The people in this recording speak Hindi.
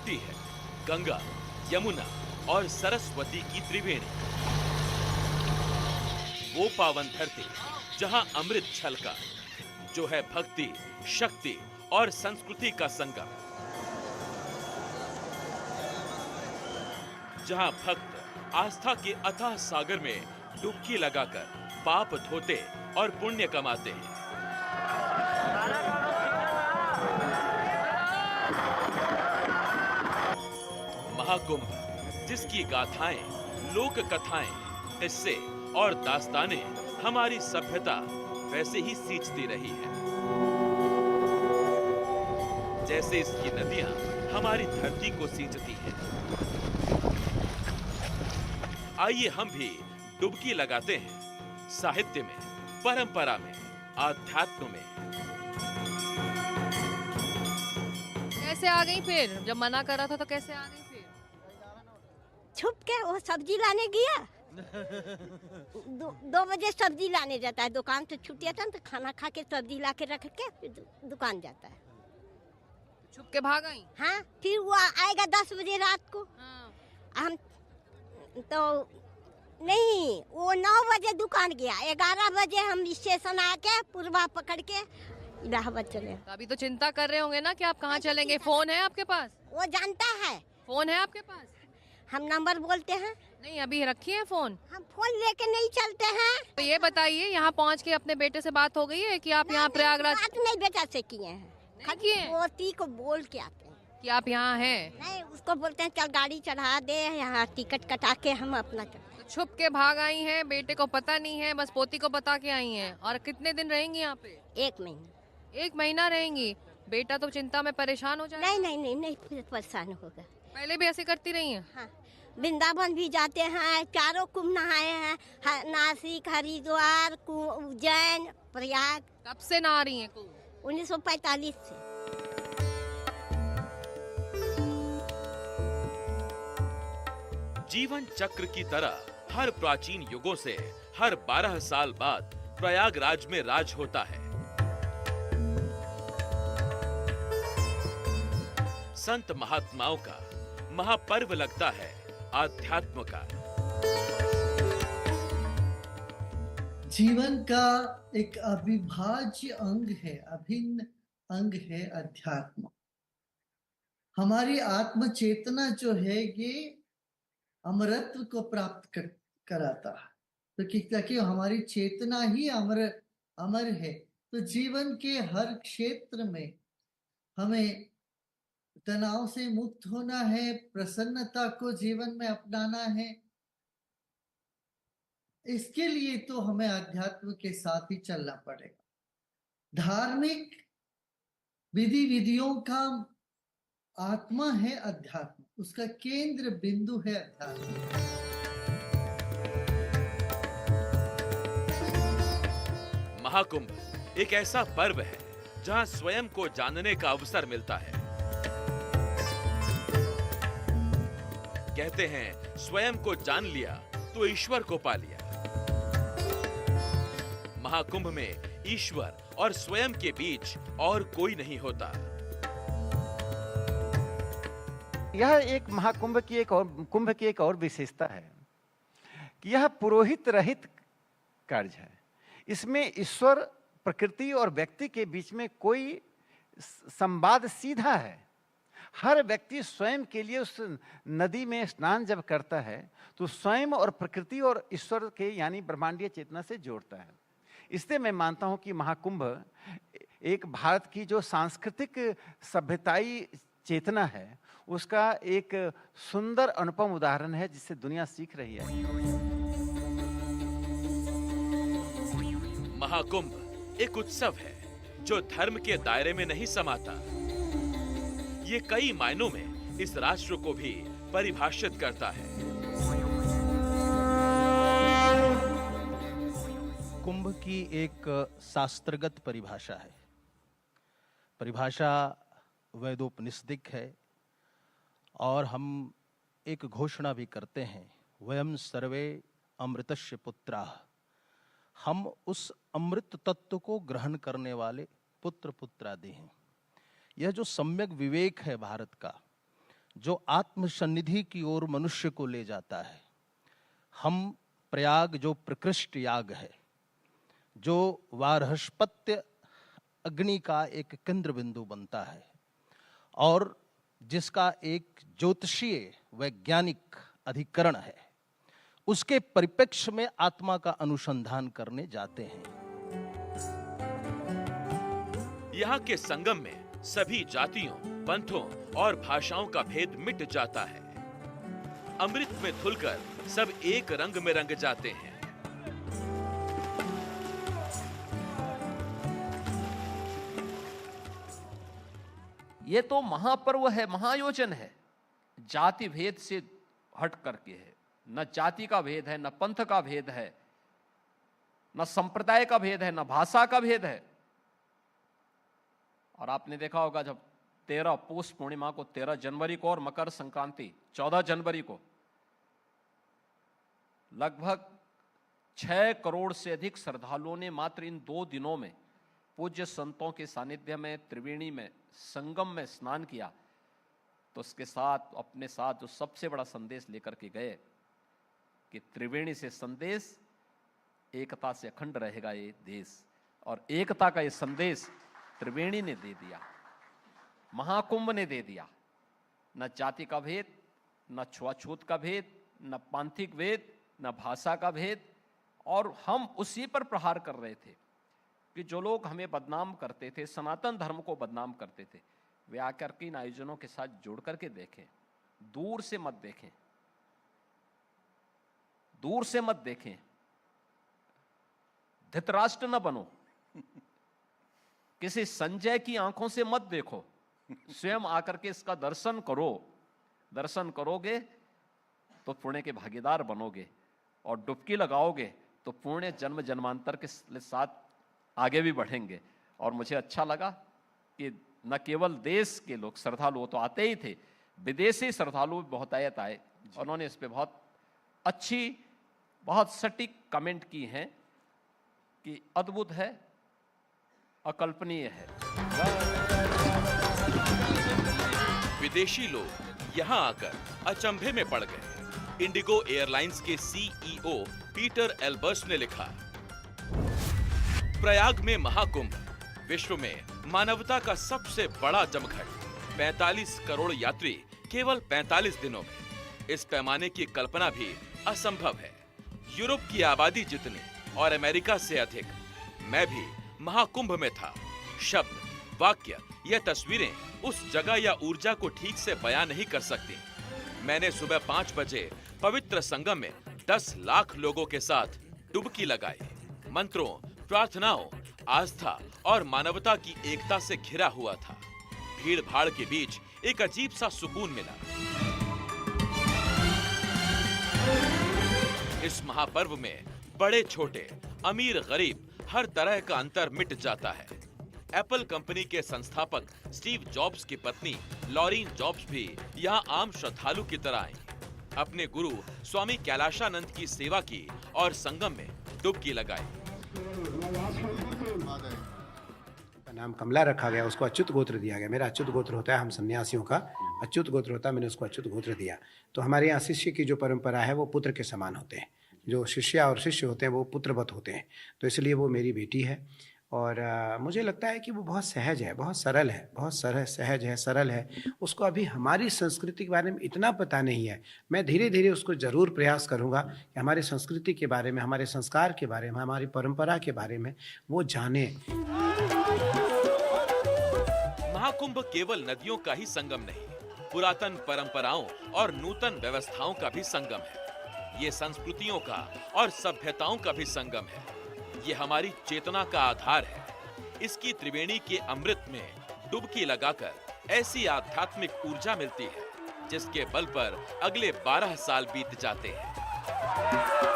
मिलती है गंगा, यमुना और सरस्वती की त्रिवेणी। वो पावन धरती जहां अमृत छलका, जो है भक्ति, शक्ति और संस्कृति का संगम। जहां भक्त आस्था के अथाह सागर में डुबकी लगाकर पाप धोते और पुण्य कमाते हैं। महाकुंभ, जिसकी गाथाएं, लोक कथाएं, किस्से और दास्तानें हमारी सभ्यता वैसे ही सींचती रही है, जैसे इसकी नदियां हमारी धरती को सींचती हैं। आइए हम भी डुबकी लगाते हैं साहित्य में, परंपरा में, आध्यात्म में। कैसे आ गई फिर? जब मना कर रहा था तो कैसे आ गई फिर? छुप के वो सब्जी लाने गया। 2 बजे सब्जी लाने जाता है, दुकान से छुट्टी आता है तो खाना खा के सब्जी ला के रख के फिर दुकान जाता है। छुप के भाग आई? हाँ, फिर वो आएगा 10 बजे रात को। हाँ। हम तो नहीं, वो 9 बजे दुकान गया, 11 बजे हम स्टेशन आके पूर्वा पकड़ के इलाहाबाद चले। तो अभी तो चिंता कर रहे होंगे ना कि आप कहाँ चलेंगे? फोन है आपके पास? वो जानता है। फोन है आपके पास? हम नंबर बोलते हैं। नहीं, अभी रखी है फोन? हम फोन लेके नहीं चलते हैं। तो ये बताइए, यहाँ पहुँच के अपने बेटे से बात हो गई है कि आप यहाँ प्रयागराज? बात नहीं बेटा से किए हैं, नहीं किए हैं? पोती को बोल के आते हैं कि आप यहाँ हैं? नहीं, उसको बोलते हैं चल गाड़ी चढ़ा दे, यहाँ टिकट कटा के हम अपना तो छुप के भाग आई हैं, बेटे को पता नहीं है, बस पोती को बता के आई हैं। और कितने दिन रहेंगी यहाँ पे? 1 महीना। 1 महीना रहेंगी? बेटा तो चिंता में परेशान हो जाएगा। नहीं फिर परेशान होगा। पहले भी ऐसे करती रही हैं? हाँ, वृंदावन भी जाते हैं, चारों कुंभ नहाए हैं, नासिक, हरिद्वार, उज्जैन, प्रयाग। कब से नहा रही हैं कुंभ? 1945 से। जीवन चक्र की तरह हर प्राचीन युगों से हर 12 साल बाद प्रयागराज में राज होता है। संत महात्माओं का महापर्व लगता है आध्यात्म का। जीवन का एक अविभाज्य अंग है, अभिन्न अंग है अध्यात्म। हमारी आत्म चेतना जो है ये अमरत्व को प्राप्त कराता है, तो ताकि हमारी चेतना ही अमर है। तो जीवन के हर क्षेत्र में हमें तनाव से मुक्त होना है, प्रसन्नता को जीवन में अपनाना है। इसके लिए तो हमें अध्यात्म के साथ ही चलना पड़ेगा। धार्मिक विधि विधियों का आत्मा है अध्यात्म, उसका केंद्र बिंदु है अध्यात्म। महाकुंभ एक ऐसा पर्व है जहां स्वयं को जानने का अवसर मिलता है। कहते हैं स्वयं को जान लिया तो ईश्वर को पा लिया। महाकुंभ में ईश्वर और स्वयं के बीच और कोई नहीं होता। यह एक महाकुंभ की कुंभ की एक और विशेषता है कि यह पुरोहित रहित कार्य है। इसमें ईश्वर, प्रकृति और व्यक्ति के बीच में कोई संवाद सीधा है। हर व्यक्ति स्वयं के लिए उस नदी में स्नान जब करता है तो स्वयं और प्रकृति और ईश्वर के यानी ब्रह्मांडीय चेतना से जोड़ता है। इसलिए मैं मानता हूं कि महाकुंभ एक भारत की जो सांस्कृतिक सभ्यताई चेतना है उसका एक सुंदर अनुपम उदाहरण है जिससे दुनिया सीख रही है। महाकुंभ एक उत्सव है जो धर्म के दायरे में नहीं समाता। ये कई मायनों में इस राष्ट्र को भी परिभाषित करता है। कुंभ की एक शास्त्रगत परिभाषा है। परिभाषा वेदोपनिषदिक है और हम एक घोषणा भी करते हैं, वयम सर्वे अमृतस्य पुत्राः। हम उस अमृत तत्व को ग्रहण करने वाले पुत्र पुत्रादि हैं। यह जो सम्यक विवेक है भारत का, जो आत्मसन्निधि की ओर मनुष्य को ले जाता है। हम प्रयाग जो प्रकृष्ट याग है, जो वार्हस्पत्य अग्नि का एक केंद्र बिंदु बनता है और जिसका एक ज्योतिषीय वैज्ञानिक अधिकरण है, उसके परिप्रेक्ष्य में आत्मा का अनुसंधान करने जाते हैं। यहाँ के संगम में सभी जातियों, पंथों और भाषाओं का भेद मिट जाता है। अमृत में धुलकर सब एक रंग में रंग जाते हैं। ये तो महापर्व है, महायोजन है, जाति भेद से हट करके है। न जाति का भेद है, न पंथ का भेद है, न संप्रदाय का भेद है, न भाषा का भेद है। और आपने देखा होगा जब 13 पौष पूर्णिमा को 13 जनवरी को और मकर संक्रांति 14 जनवरी को लगभग 6 करोड़ से अधिक श्रद्धालुओं ने मात्र इन 2 दिनों में पूज्य संतों के सानिध्य में त्रिवेणी में संगम में स्नान किया, तो उसके साथ अपने साथ जो सबसे बड़ा संदेश लेकर के गए कि त्रिवेणी से संदेश एकता से अखंड रहेगा ये देश। और एकता का ये संदेश त्रिवेणी ने दे दिया, महाकुंभ ने दे दिया। न जाति का भेद, न छुआछूत का भेद, न पांथिक भेद, न भाषा का भेद। और हम उसी पर प्रहार कर रहे थे कि जो लोग हमें बदनाम करते थे, सनातन धर्म को बदनाम करते थे, वे आकर के इन आयोजनों के साथ जुड़ करके देखें, दूर से मत देखें, दूर से मत देखें, धृतराष्ट्र न बनो, किसी संजय की आंखों से मत देखो, स्वयं आकर के इसका दर्शन करो। दर्शन करोगे तो पुण्य के भागीदार बनोगे, और डुबकी लगाओगे तो पुण्य जन्म जन्मांतर के साथ आगे भी बढ़ेंगे। और मुझे अच्छा लगा कि न केवल देश के लोग श्रद्धालु तो आते ही थे, विदेशी श्रद्धालु भी बहुतायत आए। उन्होंने इस पे बहुत अच्छी, बहुत सटीक कमेंट की हैं कि अद्भुत है, अकल्पनीय है। विदेशी लोग यहाँ आकर अचंभे में पड़ गए। इंडिगो एयरलाइंस के सीईओ पीटर एल्बर्स ने लिखा, प्रयाग में महाकुंभ विश्व में मानवता का सबसे बड़ा जमघट। 45 करोड़ यात्री केवल 45 दिनों में। इस पैमाने की कल्पना भी असंभव है। यूरोप की आबादी जितनी और अमेरिका से अधिक। मैं भी महाकुंभ में था। शब्द, वाक्य या तस्वीरें उस जगह या ऊर्जा को ठीक से बयां नहीं कर सकती। मैंने सुबह 5 बजे पवित्र संगम में 10 लाख लोगों के साथ डुबकी लगाई। मंत्रों, प्रार्थनाओं, आस्था और मानवता की एकता से घिरा हुआ था। भीड़ भाड़ के बीच एक अजीब सा सुकून मिला। इस महापर्व में बड़े छोटे, अमीर गरीब हर तरह का अंतर मिट जाता है। एप्पल कंपनी के संस्थापक स्टीव जॉब्स की पत्नी लॉरीन जॉब्स भी यहाँ आम श्रद्धालु की तरह आई। अपने गुरु स्वामी कैलाशानंद की सेवा की और संगम में डुबकी लगाई। नाम कमला रखा गया, उसको अच्युत गोत्र दिया गया। मेरा अच्युत गोत्र होता है, हम सन्यासियों का अच्युत गोत्र होता है, मैंने उसको अच्युत गोत्र दिया। तो हमारे यहाँ शिष्य की जो परंपरा है वो पुत्र के समान होते हैं। जो शिष्या और शिष्य होते हैं वो पुत्रवत होते हैं, तो इसलिए वो मेरी बेटी है। और मुझे लगता है कि वो बहुत सहज है, बहुत सरल है, बहुत सहज है, सरल है। उसको अभी हमारी संस्कृति के बारे में इतना पता नहीं है। मैं धीरे धीरे उसको ज़रूर प्रयास करूँगा कि हमारी संस्कृति के बारे में, हमारे संस्कार के बारे में, हमारी परंपरा के बारे में वो जाने। महाकुंभ केवल नदियों का ही संगम नहीं, पुरातन परंपराओं और नूतन व्यवस्थाओं का भी संगम है। ये संस्कृतियों का और सभ्यताओं का भी संगम है। ये हमारी चेतना का आधार है। इसकी त्रिवेणी के अमृत में डुबकी लगाकर ऐसी आध्यात्मिक ऊर्जा मिलती है जिसके बल पर अगले 12 साल बीत जाते हैं।